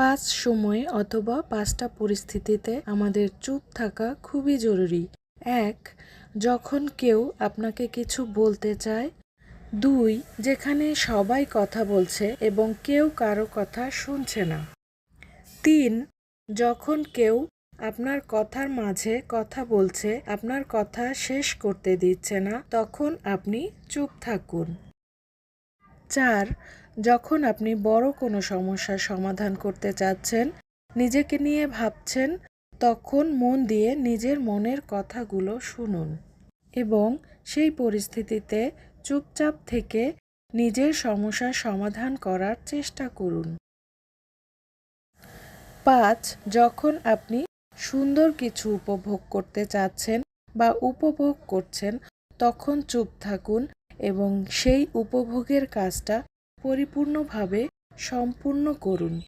পাঁচ সময় অথবা পাঁচটা পরিস্থিতিতে আমাদের চুপ থাকা খুবই জরুরি। ১. যখন কেউ আপনাকে কিছু বলতে চায়। ২. যেখানে সবাই কথা বলছে এবং কেউ কারো কথা শুনছে না। ৩. যখন কেউ আপনার কথার মাঝে কথা বলছে, আপনার কথা শেষ করতে দিচ্ছে না, তখন আপনি চুপ থাকুন। ৪. যখন আপনি বড় কোনো সমস্যার সমাধান করতে চাচ্ছেন, নিজেকে নিয়ে ভাবছেন, তখন মন দিয়ে নিজের মনের কথাগুলো শুনুন এবং সেই পরিস্থিতিতে চুপচাপ থেকে নিজের সমস্যার সমাধান করার চেষ্টা করুন। ৫. যখন আপনি সুন্দর কিছু উপভোগ করতে চাচ্ছেন বা উপভোগ করছেন, তখন চুপ থাকুন এবং সেই উপভোগের কাজটা পরিপূর্ণভাবে সম্পূর্ণ করুন।